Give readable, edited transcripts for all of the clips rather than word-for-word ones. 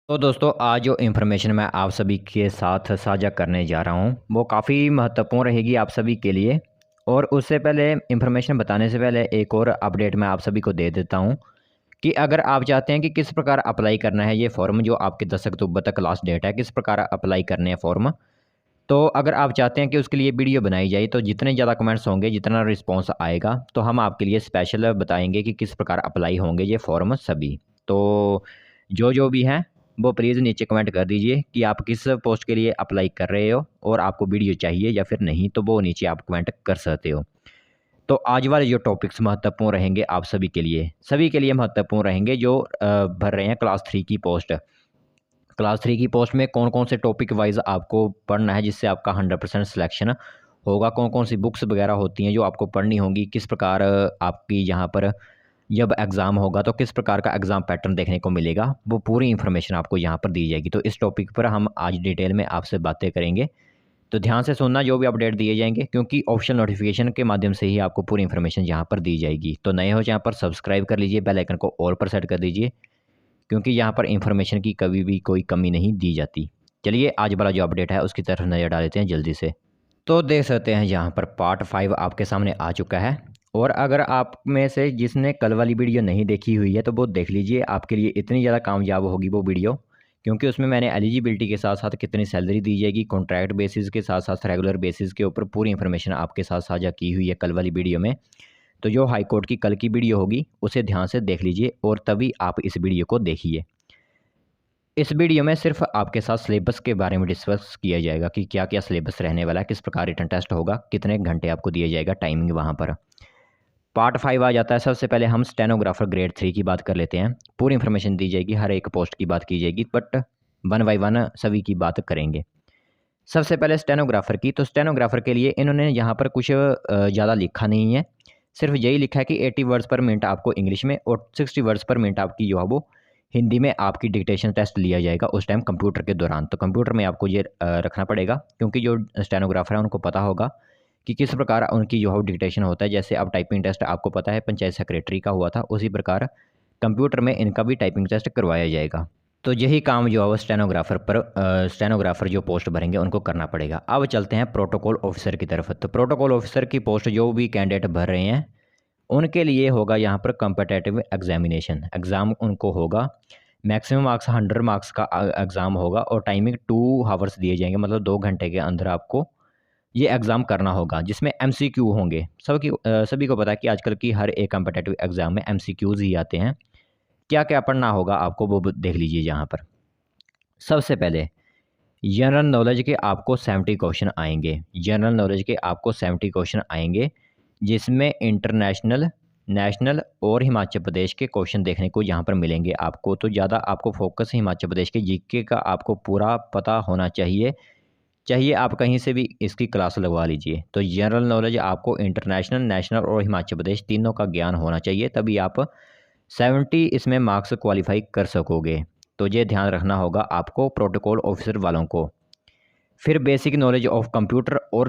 तो दोस्तों आज जो इन्फॉर्मेशन मैं आप सभी के साथ साझा करने जा रहा हूँ वो काफ़ी महत्वपूर्ण रहेगी आप सभी के लिए। और उससे पहले इन्फॉर्मेशन बताने से पहले एक और अपडेट मैं आप सभी को दे देता हूँ कि अगर आप चाहते हैं कि किस प्रकार अप्लाई करना है ये फॉर्म जो आपके 10 अक्टूबर तक लास्ट डेट है, किस प्रकार अप्लाई करने हैं फॉर्म। तो अगर आप चाहते हैं कि उसके लिए वीडियो बनाई जाए तो जितने ज़्यादा कमेंट्स होंगे, जितना रिस्पॉन्स आएगा, तो हम आपके लिए स्पेशल बताएंगे कि किस प्रकार अप्लाई होंगे ये फॉर्म सभी। तो जो भी हैं वो प्लीज़ नीचे कमेंट कर दीजिए कि आप किस पोस्ट के लिए अप्लाई कर रहे हो और आपको वीडियो चाहिए या फिर नहीं, तो वो नीचे आप कमेंट कर सकते हो। तो आज वाले जो टॉपिक्स महत्वपूर्ण रहेंगे आप सभी के लिए महत्वपूर्ण रहेंगे जो भर रहे हैं क्लास 3 की पोस्ट। क्लास 3 की पोस्ट में कौन-कौन से टॉपिक वाइज़ आपको पढ़ना है जिससे आपका 100% सिलेक्शन होगा, कौन-कौन सी बुक्स वगैरह होती हैं जो आपको पढ़नी होंगी, किस प्रकार आपकी यहाँ पर जब एग्ज़ाम होगा तो किस प्रकार का एग्ज़ाम पैटर्न देखने को मिलेगा, वो पूरी इन्फॉर्मेशन आपको यहाँ पर दी जाएगी। तो इस टॉपिक पर हम आज डिटेल में आपसे बातें करेंगे। तो ध्यान से सुनना जो भी अपडेट दिए जाएँगे, क्योंकि ऑफिशियल नोटिफ़िकेशन के माध्यम से ही आपको पूरी इन्फॉर्मेशन यहाँ पर दी जाएगी। तो नए हो चैनल पर सब्सक्राइब कर लीजिए, बेल आइकन को ऑल पर सेट कर दीजिए, क्योंकि यहाँ पर इन्फॉर्मेशन की कभी भी कोई कमी नहीं दी जाती। चलिए आज वाला जो अपडेट है उसकी तरफ नज़र डाल लेते हैं जल्दी से। तो देख सकते हैं यहाँ पर पार्ट 5 आपके सामने आ चुका है। और अगर आप में से जिसने कल वाली वीडियो नहीं देखी हुई है तो वो देख लीजिए, आपके लिए इतनी ज़्यादा कामयाब होगी वो वीडियो, क्योंकि उसमें मैंने एलिजिबिलिटी के साथ साथ कितनी सैलरी दी जाएगी, कॉन्ट्रैक्ट बेसिस के साथ साथ रेगुलर बेसिस के ऊपर पूरी इन्फॉर्मेशन आपके साथ साझा की हुई है कल वाली वीडियो में। तो जो हाई कोर्ट की कल की वीडियो होगी उसे ध्यान से देख लीजिए और तभी आप इस वीडियो को देखिए। इस वीडियो में सिर्फ आपके साथ सिलेबस के बारे में डिस्कस किया जाएगा कि क्या-क्या सिलेबस रहने वाला है, किस प्रकार रिटन टेस्ट होगा, कितने घंटे आपको दिया जाएगा, टाइमिंग वहाँ पर। पार्ट 5 आ जाता है। सबसे पहले हम स्टेनोग्राफर ग्रेड 3 की बात कर लेते हैं। पूरी इन्फॉर्मेशन दी जाएगी, हर एक पोस्ट की बात की जाएगी, बट वन बाय वन सभी की बात करेंगे। सबसे पहले स्टेनोग्राफर की, तो स्टेनोग्राफर के लिए इन्होंने यहाँ पर कुछ ज़्यादा लिखा नहीं है। सिर्फ यही लिखा है कि 80 वर्ड्स पर मिनट आपको इंग्लिश में और 60 वर्ड्स पर मिनट आपकी जो है वो हिंदी में आपकी डिक्टेशन टेस्ट लिया जाएगा उस टाइम कंप्यूटर के दौरान। तो कंप्यूटर में आपको ये रखना पड़ेगा, क्योंकि जो स्टेनोग्राफर है उनको पता होगा कि किस प्रकार उनकी जो है डिक्टेशन होता है। जैसे अब टाइपिंग टेस्ट आपको पता है पंचायत सेक्रेटरी का हुआ था, उसी प्रकार कंप्यूटर में इनका भी टाइपिंग टेस्ट करवाया जाएगा। तो यही काम जो है वो स्टेनोग्राफर जो पोस्ट भरेंगे उनको करना पड़ेगा। अब चलते हैं प्रोटोकॉल ऑफिसर की तरफ। तो प्रोटोकॉल ऑफिसर की पोस्ट जो भी कैंडिडेट भर रहे हैं उनके लिए होगा यहाँ पर कॉम्पिटिटिव एग्जामिनेशन। एग्ज़ाम उनको होगा, मैक्सिमम मार्क्स 100 मार्क्स का एग्ज़ाम होगा और टाइमिंग 2 हावर्स दिए जाएंगे, मतलब 2 घंटे के अंदर आपको ये एग्ज़ाम करना होगा, जिसमें एमसीक्यू होंगे। सभी को पता है कि आजकल की हर एक कॉम्पिटिटिव एग्ज़ाम में एमसीक्यूज़ ही आते हैं। क्या-क्या पढ़ना होगा आपको वो देख लीजिए यहाँ पर। सबसे पहले जनरल नॉलेज के आपको 70 क्वेश्चन आएँगे। जनरल नॉलेज के आपको 70 क्वेश्चन आएँगे, जिसमें इंटरनेशनल, नेशनल और हिमाचल प्रदेश के क्वेश्चन देखने को यहाँ पर मिलेंगे आपको। तो ज़्यादा आपको फ़ोकस हिमाचल प्रदेश के जीके का आपको पूरा पता होना चाहिए। चाहिए आप कहीं से भी इसकी क्लास लगवा लीजिए। तो जनरल नॉलेज आपको इंटरनेशनल, नेशनल और हिमाचल प्रदेश तीनों का ज्ञान होना चाहिए, तभी आप 70 इसमें मार्क्स क्वालिफ़ाई कर सकोगे। तो ये ध्यान रखना होगा आपको प्रोटोकॉल ऑफिसर वालों को। फिर बेसिक नॉलेज ऑफ कंप्यूटर, और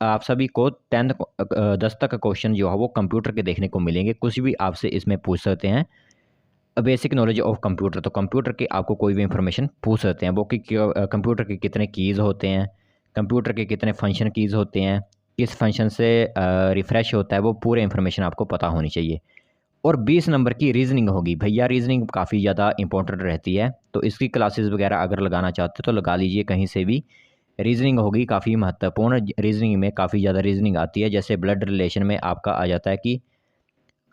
आप सभी को 10 तक क्वेश्चन जो है वो कंप्यूटर के देखने को मिलेंगे। कुछ भी आपसे इसमें पूछ सकते हैं। बेसिक नॉलेज ऑफ कंप्यूटर, तो कंप्यूटर की आपको कोई भी इंफॉर्मेशन पूछ सकते हैं वो कि कंप्यूटर के कितने कीज़ होते हैं, कंप्यूटर के कितने फंक्शन कीज़ होते हैं, किस फंक्शन से रिफ़्रेश होता है, वो पूरे इंफॉर्मेशन आपको पता होनी चाहिए। और 20 नंबर की रीज़निंग होगी। भैया रीज़निंग काफ़ी ज़्यादा इंपॉर्टेंट रहती है, तो इसकी क्लासेस वगैरह अगर लगाना चाहते हो तो लगा लीजिए कहीं से भी। रीज़निंग होगी काफ़ी महत्वपूर्ण। रीज़निंग में काफ़ी ज़्यादा रीज़निंग आती है। जैसे ब्लड रिलेशन में आपका आ जाता है कि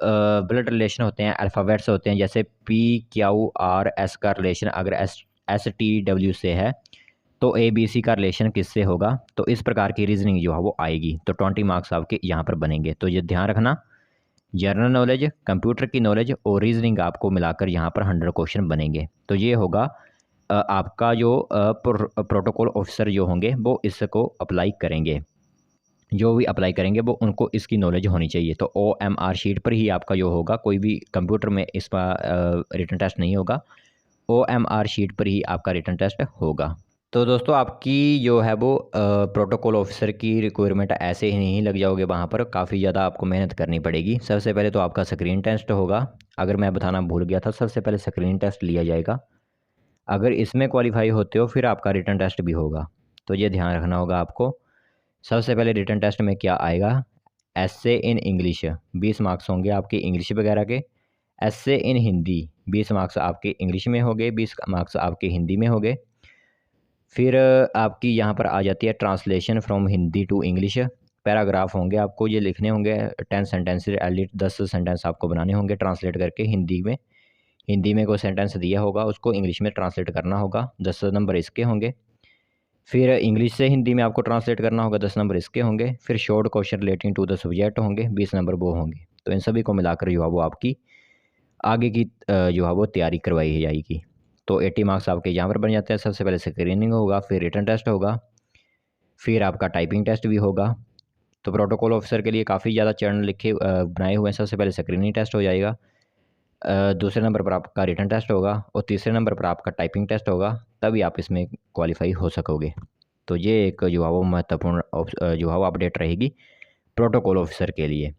ब्लड रिलेशन होते हैं, अल्फ़ाबेट्स होते हैं, जैसे पी, क्यू, आर, एस का रिलेशन अगर एस टी डब्ल्यू से है तो ए बी सी का रिलेशन किससे होगा। तो इस प्रकार की रीज़निंग जो है वो आएगी। तो 20 मार्क्स आपके यहाँ पर बनेंगे। तो ये ध्यान रखना, जनरल नॉलेज, कंप्यूटर की नॉलेज और रीजनिंग आपको मिलाकर यहाँ पर 100 क्वेश्चन बनेंगे। तो ये होगा आपका जो प्रोटोकॉल ऑफिसर जो होंगे वो इसको अप्लाई करेंगे। जो भी अप्लाई करेंगे वो उनको इसकी नॉलेज होनी चाहिए। तो OMR शीट पर ही आपका जो होगा, कोई भी कंप्यूटर में इसका रिटन टेस्ट नहीं होगा, OMR शीट पर ही आपका रिटन टेस्ट होगा। तो दोस्तों आपकी जो है वो प्रोटोकॉल ऑफिसर की रिक्वायरमेंट ऐसे ही नहीं लग जाओगे, वहाँ पर काफ़ी ज़्यादा आपको मेहनत करनी पड़ेगी। सबसे पहले तो आपका स्क्रीन टेस्ट होगा। अगर मैं बताना भूल गया था, सबसे पहले स्क्रीन टेस्ट लिया जाएगा। अगर इसमें क्वालिफाई होते हो फिर आपका रिटन टेस्ट भी होगा, तो ये ध्यान रखना होगा आपको। सबसे पहले रिटन टेस्ट में क्या आएगा, एसए इन इंग्लिश 20 मार्क्स होंगे आपके इंग्लिश वगैरह के, एसए इन हिंदी 20 मार्क्स आपके इंग्लिश में हो गए, 20 मार्क्स आपके हिंदी में हो गए। फिर आपकी यहाँ पर आ जाती है translation from Hindi to English, paragraph होंगे आपको ये लिखने होंगे, 10 सेंटेंस एलिट 10 सेंटेंस आपको बनाने होंगे ट्रांसलेट करके हिंदी में। हिंदी में कोई सेंटेंस दिया होगा उसको इंग्लिश में ट्रांसलेट करना होगा, 10 नंबर इसके होंगे। फिर इंग्लिश से हिंदी में आपको ट्रांसलेट करना होगा, 10 नंबर इसके होंगे। फिर short question relating to the subject होंगे, 20 नंबर वो होंगे। तो इन सभी को मिलाकर जो है वो आपकी आगे की जो है वो तैयारी करवाई जाएगी। तो 80 मार्क्स आपके यहाँ पर बन जाते हैं। सबसे पहले स्क्रीनिंग होगा, फिर रिटन टेस्ट होगा, फिर आपका टाइपिंग टेस्ट भी होगा। तो प्रोटोकॉल ऑफिसर के लिए काफ़ी ज़्यादा चरण लिखे बनाए हुए हैं। सबसे पहले स्क्रीनिंग टेस्ट हो जाएगा, दूसरे नंबर पर आपका रिटन टेस्ट होगा और तीसरे नंबर पर आपका टाइपिंग टेस्ट होगा, तभी आप इसमें क्वालिफाई हो सकोगे। तो ये एक जो है वो महत्वपूर्ण जो है वो अपडेट रहेगी प्रोटोकॉल ऑफिसर के लिए।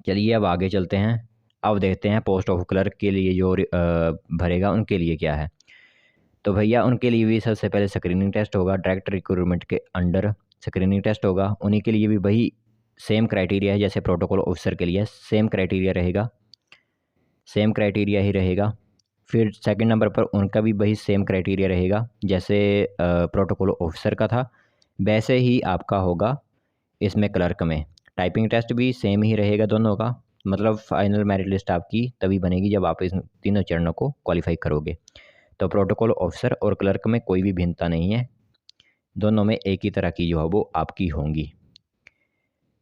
चलिए अब आगे चलते हैं। अब देखते हैं पोस्ट ऑफ क्लर्क के लिए जो भरेगा उनके लिए क्या है। तो भैया उनके लिए भी सबसे पहले स्क्रीनिंग टेस्ट होगा, डायरेक्ट रिक्रूटमेंट के अंडर स्क्रीनिंग टेस्ट होगा। उन्हीं के लिए भी वही सेम क्राइटेरिया है जैसे प्रोटोकॉल ऑफिसर के लिए, सेम क्राइटेरिया रहेगा, सेम क्राइटेरिया ही रहेगा। फिर सेकंड नंबर पर उनका भी वही सेम क्राइटेरिया रहेगा जैसे प्रोटोकॉल ऑफिसर का था, वैसे ही आपका होगा इसमें क्लर्क में। टाइपिंग टेस्ट भी सेम ही रहेगा दोनों का, मतलब फाइनल मेरिट लिस्ट आपकी तभी बनेगी जब आप इस तीनों चरणों को क्वालिफाई करोगे। तो प्रोटोकॉल ऑफिसर और क्लर्क में कोई भी भिन्नता नहीं है, दोनों में एक ही तरह की जो है वो आपकी होंगी।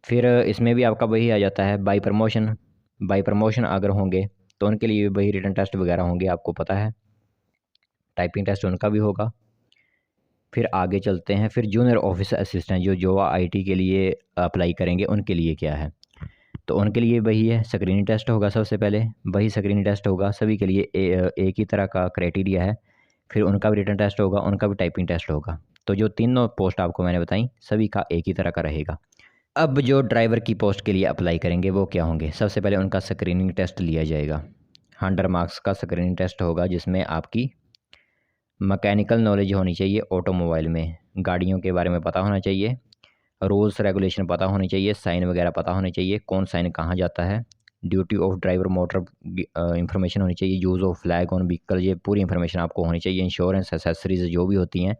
फिर इसमें भी आपका वही आ जाता है बाई प्रमोशन। बाई प्रमोशन अगर होंगे तो उनके लिए वही रिटन टेस्ट वगैरह होंगे, आपको पता है। टाइपिंग टेस्ट उनका भी होगा। फिर आगे चलते हैं। फिर जूनियर ऑफिस असिस्टेंट जो जोवा आईटी के लिए अप्लाई करेंगे उनके लिए क्या है, तो उनके लिए वही है, स्क्रीनिंग टेस्ट होगा। सबसे पहले वही स्क्रीनिंग टेस्ट होगा सभी के लिए, एक ही तरह का क्राइटेरिया है। फिर उनका भी रिटन टेस्ट होगा, उनका भी टाइपिंग टेस्ट होगा। तो जो तीनों पोस्ट आपको मैंने बताई सभी का एक ही तरह का रहेगा। अब जो ड्राइवर की पोस्ट के लिए अप्लाई करेंगे वो क्या होंगे, सबसे पहले उनका स्क्रीनिंग टेस्ट लिया जाएगा। 100 मार्क्स का स्क्रीनिंग टेस्ट होगा जिसमें आपकी मैकेनिकल नॉलेज होनी चाहिए, ऑटोमोबाइल में गाड़ियों के बारे में पता होना चाहिए, रूल्स रेगुलेशन पता होनी चाहिए, साइन वगैरह पता होने चाहिए, कौन साइन कहाँ जाता है, duty of driver motor information होनी चाहिए, use of flag on vehicle, ये पूरी इंफॉर्मेशन आपको होनी चाहिए। इंश्योरेंस एसेसरीज जो भी होती हैं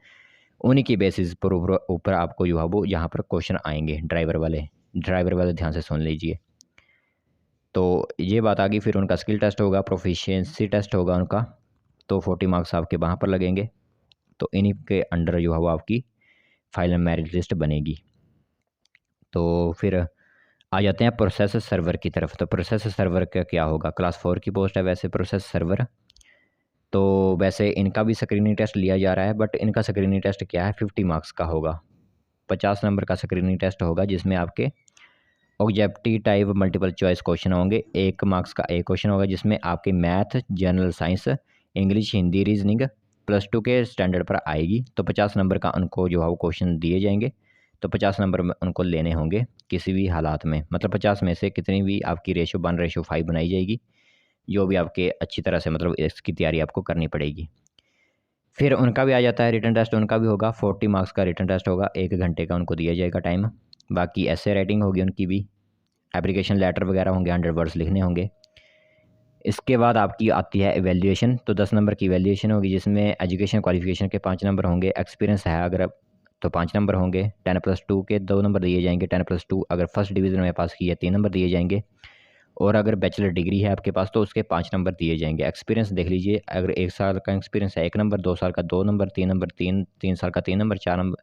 उन्हीं की बेसिस पर ऊपर आपको जो है वो यहाँ पर क्वेश्चन आएंगे ड्राइवर वाले ध्यान से सुन लीजिए। तो ये बात आ गई। फिर उनका स्किल टेस्ट होगा, प्रोफिशिएंसी टेस्ट होगा उनका, तो 40 मार्क्स आपके वहाँ पर लगेंगे। तो इन्हीं के अंडर जो है वो आपकी फाइनल मेरिट लिस्ट बनेगी। तो फिर आ जाते हैं प्रोसेस सर्वर की तरफ। तो प्रोसेस सर्वर का क्या होगा, क्लास 4 की पोस्ट है वैसे प्रोसेस सर्वर। तो वैसे इनका भी स्क्रीनिंग टेस्ट लिया जा रहा है, बट इनका स्क्रीनिंग टेस्ट क्या है, 50 मार्क्स का होगा। 50 नंबर का स्क्रीनिंग टेस्ट होगा जिसमें आपके objective type multiple choice question होंगे। 1 मार्क्स का एक क्वेश्चन होगा जिसमें आपके math, general science, English, Hindi, reasoning +2 के स्टैंडर्ड पर आएगी। तो 50 नंबर का उनको जो है वो क्वेश्चन दिए जाएंगे। तो 50 नंबर में उनको लेने होंगे किसी भी हालात में, मतलब 50 में से कितनी भी आपकी रेशो 1:5 बनाई जाएगी, जो भी आपके अच्छी तरह से मतलब इसकी तैयारी आपको करनी पड़ेगी। फिर उनका भी आ जाता है रिटन टेस्ट, उनका भी होगा 40 मार्क्स का रिटन टेस्ट होगा, 1 घंटे का उनको दिया जाएगा टाइम। बाकी ऐसे राइटिंग होगी उनकी भी, एप्लीकेशन लेटर वगैरह होंगे, 100 वर्ड्स लिखने होंगे। इसके बाद आपकी आती है एवेल्यूएशन। तो 10 नंबर की एवेल्यूएशन होगी जिसमें एजुकेशन क्वालिफिकेशन के 5 नंबर होंगे, एक्सपीरियंस है अगर तो 5 नंबर होंगे, 10+2 के 2 नंबर दिए जाएंगे, 10+2 अगर फर्स्ट डिवीज़न में पास की है 3 नंबर दिए जाएंगे, और अगर बैचलर डिग्री है आपके पास तो उसके 5 नंबर दिए जाएंगे। एक्सपीरियंस देख लीजिए, अगर 1 साल का एक्सपीरियंस है 1 नंबर, 2 साल का 2 नंबर, 3 नंबर 3 साल का 3 नंबर, 4 नंबर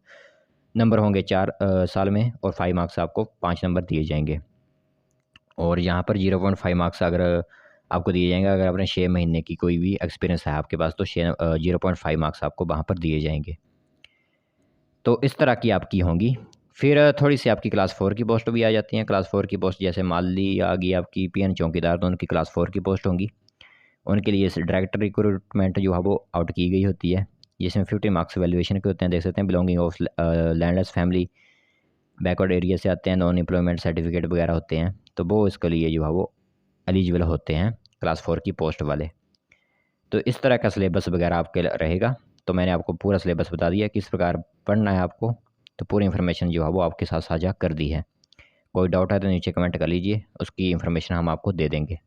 नंबर होंगे 4 साल में, और 5 मार्क्स आपको 5 नंबर दिए जाएंगे। और यहाँ पर 0.5 मार्क्स अगर आपको दिए जाएंगे अगर आपने 6 महीने की कोई भी एक्सपीरियंस है आपके पास तो 0.5 मार्क्स आपको वहाँ पर दिए जाएंगे। तो इस तरह की आपकी होंगी। फिर थोड़ी सी आपकी क्लास 4 की पोस्ट भी आ जाती हैं। क्लास 4 की पोस्ट जैसे माली आ गई आपकी पीएन चौकीदार, तो उनकी क्लास 4 की पोस्ट होंगी। उनके लिए डायरेक्ट रिक्रूटमेंट जो है वो आउट की गई होती है, जिसमें 50 मार्क्स वैल्यूएशन के होते हैं, देख सकते हैं। Belonging of landless family, backward area से आते हैं, नॉन एम्प्लॉयमेंट सर्टिफिकेट वगैरह होते हैं, तो वो इसके लिए जो है वो एलिजिबल होते हैं क्लास 4 की पोस्ट वाले। तो इस तरह का सिलेबस वगैरह आपके रहेगा। तो मैंने आपको पूरा सिलेबस बता दिया किस प्रकार पढ़ना है आपको, तो पूरी इन्फॉर्मेशन जो है वो आपके साथ साझा कर दी है। कोई डाउट है तो नीचे कमेंट कर लीजिए, उसकी इन्फॉर्मेशन हम आपको दे देंगे।